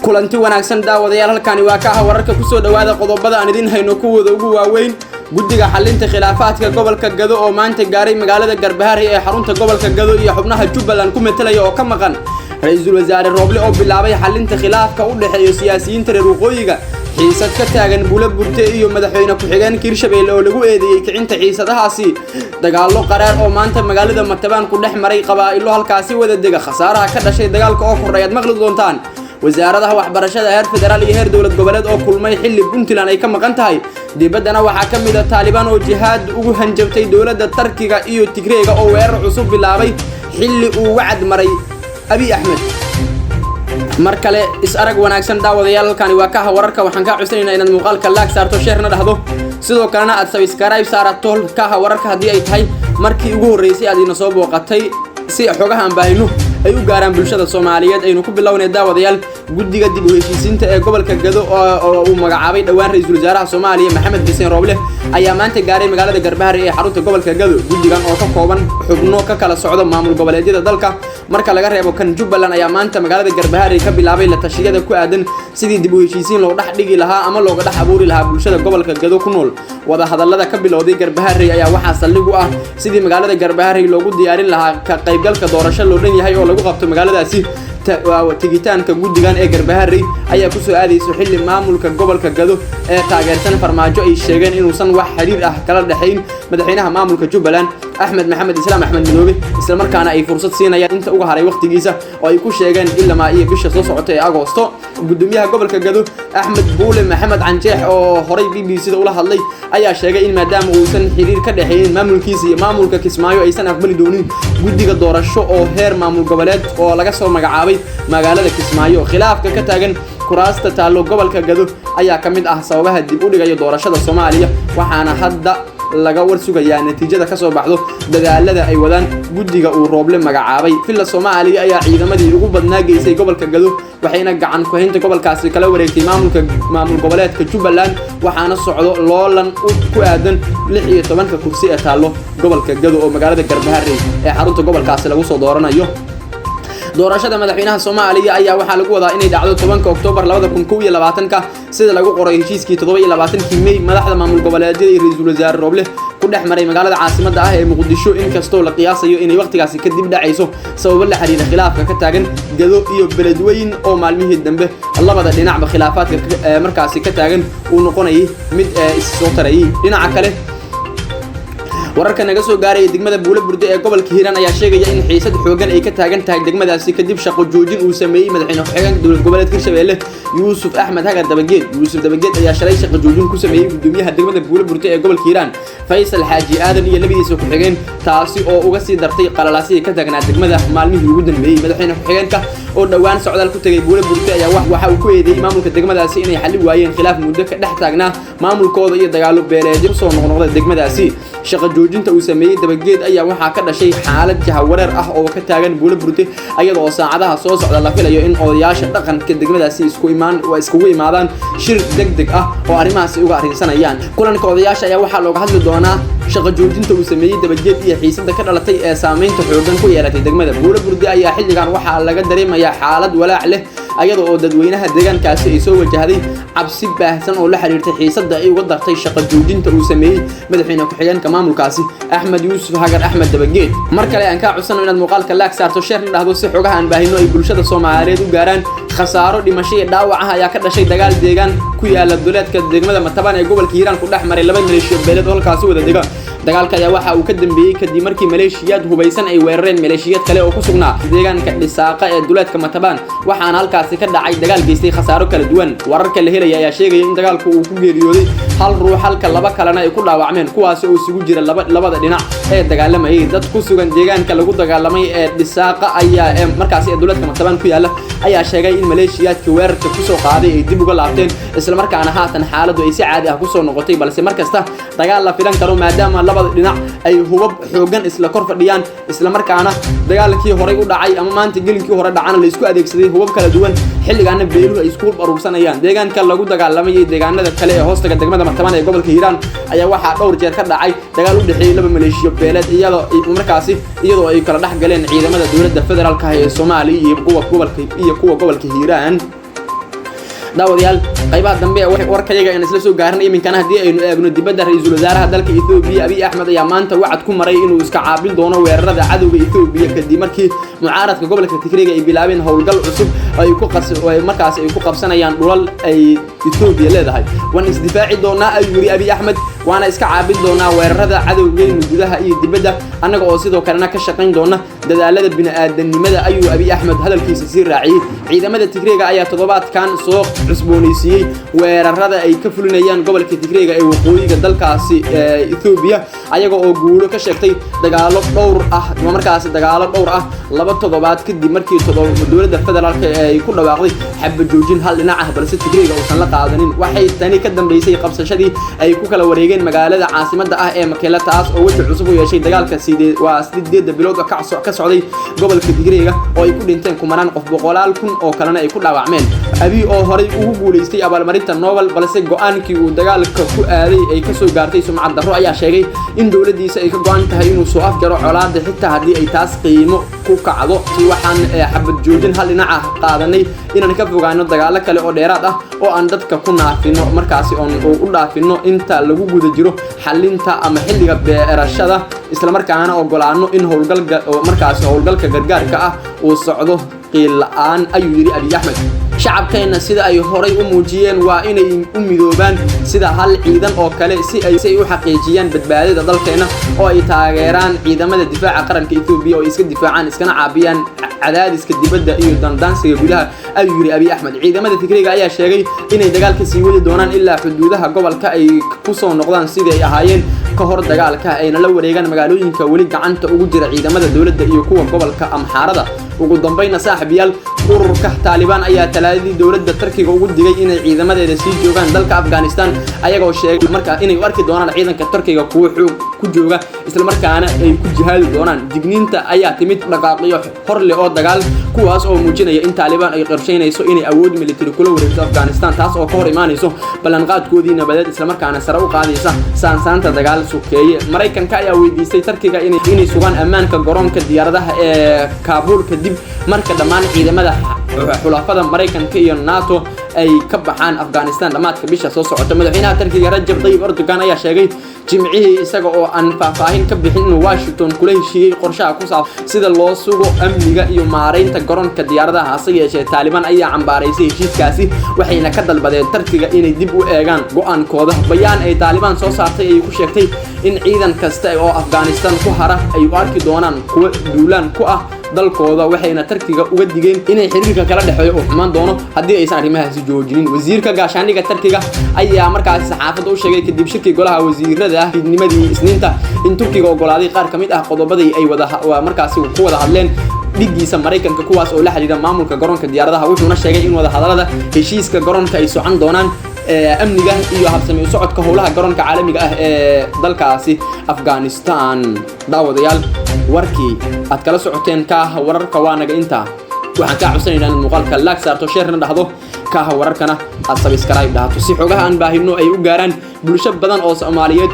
kulanti wanaagsan daawadayaal halkani waa ka wararka ku soo dhawaada qodobada aan idin hayno kuwooda ugu waaweyn guddiga xalinta khilaafaadka gobolka Gado oo maanta gaaray magaalada Garbahari ee xarunta gobolka Gado iyo xubnaha Jubbaland ku metelaya oo ka maqan ra'iisul wasaare Roble oo bilaabay xalinta khilaafka u dhaxeeya siyaasiyiinta reer waqooyiga xiisad ka taagan Buulaburte iyo madaxweyne ku-xigeenka Hirshabelle oo lagu eedeeyay kicinta xiisadahaasi dagaallo qaraar oo maanta magaalada Matabaan ku dhex maray qabaa'ilo halkaasi wada dega khasaaraha ka dhashay dagaalka oo kordhay maqli doontaan wasaaradaha waxbarashada heer federaal iyo heer dawlad goboleed oo kulmay xilli Puntland ay ka maqan tahay dibadana waxa ka mid ah Taliban oo jihaad ugu hanjabtay dawladda Turkiga iyo Tigreega oo weerar cusub bilaabay xilli uu wacd maray Abiy Ahmed markale is arag wanaagsan daawadayaal halkani waa ka wararka waxaan ka cusubnaynaa inaad muuqaalka like saarto share-na dhahdo sidoo kalena aad subscribe saarato ka wararka hadii ay tahay markii ugu horeysay aad ina soo booqatay si xogaha aan baahino ay u gaaraan bulshada Soomaaliyeed aynu ku bilownay daawadayaal guddiga dib u heshiisiinta ee gobolka Gado oo uu magacaabay dhawaan ra'iisul wasaaraha Soomaaliya Maxamed Xuseen Roble ayaa maanta gaaray magaalada Garbahari ee xarunta gobolka Gado guddigan oo ka kooban xubno ka kala socda maamul goboleedyada dalka marka laga reebo kan Jubbaland ayaa maanta magaalada Garbahari ka bilaabay la tashiyada ku aadan sidii dib u heshiisiin loo dhax dhigi lahaa ama looga dhax abuuri lahaa bulshada gobolka Gado ku nool wada hadallada ka bilowday Garbahari ayaa waxa saldhig u ah sidii magaalada Garbahari loogu diyaarin lahaa ka qaybgalka doorasho loo dhan yahay oo lagu qabto magaaladaasi tigitaanka guddigan ee Garbahari ayaa ku soo aadayso xilli maamulka gobolka Gado ee taageersan farmaajo ay sheegeen inuusan wax xiriir ah kala dhaxayn madaxweynaha maamulka Jubbaland Axmed Maxamed Islaam Axmed Madoobe isla markaana ay fursad siinayaan inta uga haray waqtigiisa oo ay ku sheegeen ilaa iyo bisha soo socotay ee Agoosto gudoomiyaha gobolka Gado Axmed Buule Maxamed Canjeex oo horay BBC-da ula hadlay ayaa sheegay in maadaama uusan xiriir ka dhaxayn maamulkiisa iyo maamulka Kismaayo aysan aqbali doonin guddiga doorasho oo heer maamul goboleed oo laga soo magacaabay magaalada Kismaayo khilaafka ka taagan kuraasta taalo gobolka Gado ayaa kamid ah sababaha dib u dhigay doorashada Soomaaliya waxaana hadda laga warsugayaa natiijada ka soo baxdo dadaalada ay wadaan guddiga uu Roble magacaabay filla Soomaaliya ayaa ciidamadii ugu badnaa geysay gobolka Gado waxayna gacan ku haynta gobolkaasi kala wareegtay maamul goboleedka Jubbaland waxaana socdo loolan ku aadan 16 kursi ee taalo gobolka Gado oo magaalada Garbahari ee xarunta gobolkaasi lagu soo dooranayo doorashada madaxweynaha Soomaaliya ayaa waxa lagu wadaa inay dhacdo 10 Oktoobar 2021 sida lagu qoray heshiiskii 27 May madaxda maamul goboleedyada iyo ra'iisul wasaare Roble ku dhex maray magaalada caasimadda ah ee Muqdisho inkastoo la qiyaasayo inay waqtigaasi ka dib dhacayso sabab la xiriira khilaafka ka taagan Gado iyo beledweyne oo maalmihii dambe labada dhinacba khilaafaadka markaasi ka taagan uu noqonayay mid is soo tarayay dhinaca kale wararka naga soo gaaray degmada Buulaburte ee gobolka Hiiraan ayaa sheegaya in xiisad xoogan ay ka taagan tahay degmadaasi kadib shaqo joojin uu sameeyay madaxweyne ku-xigeenka dawlad goboleedka Hirshabelle Yuusuf Axmed Hagar Dabageed ayaa shalay shaqo joojin ku sameeyay gudoomiyaha degmada Buulaburte ee gobolka Hiiraan Faysal Xaaji Aadan iyo labadiisa ku-xigeen taasi oo uga sii dartay qalalaasii ka taagnaa degmada maalmihii ugu dambeeyay madaxweyne ku-xigeenka oo dhawaan socdaal ku tagay Buulaburte ayaa waxa uu ku eedeeyay maamulka degmadaasi inay xalli waayeen khilaaf muddo ka dhex taagnaa maamulkooda iyo dagaalo beeleedyo soo noqnoqday degmadaasi shaqo joojinta uu sameeyay Dabageed ayaa waxa ka dhashay xaalad jahawareer ah oo ka taagan Buulaburte iyadoo saacadaha soo socda la filayo in odayaasha dhaqanka degmadaasi iskugu imaadaan shir degdeg ah oo arrimahaasi uga arrinsanayaan kulanka odayaasha ayaa waxa looga hadli doonaa shaqo joojinta uu sameeyay Dabageed iyo xiisada ka dhalatay ee saameynta xoogan ku yeelatay degmada Buulaburte ayaa xilligan waxa laga dareemayaa xaalad walaac leh ayadoo oo dadweynaha deegaankaasi ay soo wajahday cabsi baahsan oo la xiriirtay xiisada ay uga dartay shaqo joojinta uu sameeyay madaxweyne ku-xigeenka maamulkaasi Axmed Yuusuf Hagar Axmed Dabageed markale aan ka cusubnahay inaad muuqaalka like saarto share-na dhahdo si xogaha aan baahino ay bulshada Soomaaliyeed u gaaraan khasaaro dhimasho iyo dhaawac ah ayaa ka dhashay dagaal deegaan ku yaala duleedka degmada Matabaan ee gobolka Hiiraan ku dhex maray laba maleeshiyo beeleed oo halkaas wada dega dagaalka ayaa waxa uu ka dambeeyay kadib markii maleeshiyad hubaysan ay weerareen maleeshiyad kale oo ku sugnaa deegaanka Dhisaaqa ee duleedka Matabaan waxaana halkaas ka dhacay dagaal geystay khasaaro kala duwan wararka la helay ayaa sheegaya in dagaalku uu ku geeriyooday hal ruux halka laba kalena ay ku dhaawacmeen kuwaas oo isugu jira labada dhinac ee dagaalamayay dad ku sugan deegaanka lagu dagaalamay ee Dhisaaqa ayaa markaas ee duleedka Matabaan ku yaala ayaa sheegay in maleeshiyadka weerarka ku soo qaaday ay dib uga laabteen isla markaana haatan xaaladdu ay si caadi ah ku soo noqotay balse markasta dagaal la filan karo maadaama labada dhinac ay hubab xoogan isla kor fadhiyaan isla markaana dagaalkii horay u dhacay ama maanta gelinkii hore dhacana la isku adeegsaday hubab kala duwan xilligaana beeluhu ay isku urursanayaan deegaanka lagu dagaalamay deegaanada kale ee hoostaga degmada Matabaan ee gobolka Hiiraan ayaa waxa dhowr jeer ka dhacay dagaal u dhaxeeyay laba maleeshiyo beeleed iyadoo ay kala dhex galeen ciidamada dawladda federaalka ee Soomaaliya iyo kuwa gobolka Hiiraan daawadayaal qaybaha dambe warkayaga in isla soo gaarnay iminkana hadii aynu eegno dibadda ra'iisul wasaaraha dalka Itoobiya Abiy Ahmed ayaa maanta wacd ku maray inuu iska caabin doono weerarada cadawga Itoobiya kadib markii mucaaradka gobolka Tigreega ay bilaabeen howlgal cusub ay ku qabsanayaan dhulal ay Itoobiya leedahay wan isdifaaci doona ayuu Abiy Ahmed waana iska caabin doona weerarada cadawga gudaha iyo dibadda anaga oo sidoo kalena ka shaqayn doona dadaalada bini'aadanimada ayuu Abiy Ahmed hadalkiisa si raaciyay ciidamada Tigreega ayaa toddobaadkan soo cusboonaysiiyay weerarada ay ka fulinayaan gobolka Tigreega ee waqooyiga dalkaasi Itoobiya ayaga oo guulo ka sheegtay dagaalo dhowr ah laba toddobaad kadib markii dowladda federaalka ay ku dhawaaqday xabad joojin hal dhinac ah balse Tigreega uusan la qaadanin waxay tani ka dambeysay qabsashadii ay ku kala wareegeen magaalada caasimadda ah ee Mekelle taas oo wajh cusub u yeeshay dagaalka 8 bilood ka socday gobolka Tigreega oo ay ku dhinteen kumanaan qof boqolaal kun oo kalena ay ku dhaawacmeen Abiy oo horay ugu guuleystay abaalmarinta Nobel balse go'aankii uu dagaalka ku aaday ay ka soo gaartay sumcad darro ayaa sheegay in dawladdiisa ay ka go'an tahay inuu soo afjaro colaadda xitaa hadii ay taas qiimo ku kacdo si waxaan xabad joojin hal dhinac ah qaadanay inaan ka fogaano dagaalo kale oo dheeraad ah oo aan dadka ku naafino markaasi oo u dhaafino inta lagu guda jiro xalinta ama xilliga beerashada isla markaana ogolaano in howlgalka gargaarka ah uu socdo qiil la'aan ayuu yiri Abiy Ahmed shacabkeena sida ay horay u muujiyeen waa inay u midoobaan sida hal ciidan oo kale si ay u xaqiijiyaan badbaadada dalkeena oo ay taageeraan ciidamada difaaca qaranka Itoobiya oo iska difaacaan iskana caabiyaan cadaadiska dibadda iyo dandaansiga gudaha ayuu yiri Abiy Ahmed ciidamada Tigreega ayaa sheegay inay dagaalka sii wadi doonaan ilaa xuduudaha gobolka ay ku soo noqdaan sidii ay ahaayeen ka hor dagaalka ayna la wareegaan magaalooyinka wali gacanta ugu jira ciidamada dawladda iyo kuwa gobolka Amxaarada ugu dambeynna saaxiibayaal ururka Taliban ayaa talaadii dawladda Turkiga ugu digay inay ciidamadeeda sii joogaan dalka Afghanistan ayagoo sheegay markaa inay u arki doonaan ciidanka Turkiga kuwa xoog ku jooga isla markaana ay ku jihaadi doonaan digniinta ayaa timid dhaqaaqyo horle oo dagaal kuwaas oo muujinaya in Taliban ay qorsheynayso inay awood military kula wareegto Afghanistan taas oo ka hor imaanayso ballanqaadkoodii nabadeed isla markaana sare u qaadaysa saansaanta dagaal sukeeye Mareykanka ayaa weydiistay Turkiga inay sugaan ammaanka garoonka diyaaradaha ee Kabul kadib marka dhammaan ciidamada xulafada Mareykanka iyo NATO ay ka baxaan Afghanistan dhamaadka bisha soo socota madaxweynaha Turkiga Rajab Tayyip Erdogan ayaa sheegay jimcihii isaga oo aan faahfaahin ka bixin in Washington kula heshiiyay qorshaha ku saabsan sida loo sugo amniga iyo maareynta garoonka diyaaradaha hase yeeshee Taliban ayaa cambaaraysay heshiiskaasi waxayna ka dalbadeen Turkiga inay dib u eegaan go'aankooda bayaan ay Taliban soo saartay ay ku sheegtay in ciidan kasta oo Afghanistan ku hara ay u arki doonaan kuwa duulaan ku ah dalkooda waxayna Turkiga uga digeen inay xiriirka kala dhaxeeyo oo xumaan doono hadii aysan arrimahaasi joojinin wasiirka gaashaaniga Turkiga ayaa markaas saxaafadda u sheegay kadib shirkii golaha wasiirada fidnimadii Isniinta in Turkiga ogolaaday qaar kamid ah qodobadii ay markaas ku wada hadleen dhigiisa Mareykanka kuwaas oo la xiriira maamulka garoonka diyaaradaha wuxuuna sheegay in wada hadalada heshiiska garoonka ay socon doonaan amniga iyo habsami u socodka howlaha garoonka caalamiga ah ee dalkaasi Afghanistan daawadayaal warkii aad kala socoteen ka wararka waanaga inta waxaan ka codsanaynaa in muuqaalka like saarto share dhahdo ka wararkana aad subscribe dhahdo si xogaha aan baahino ay u gaaraan bulsho badan oo Soomaaliyeed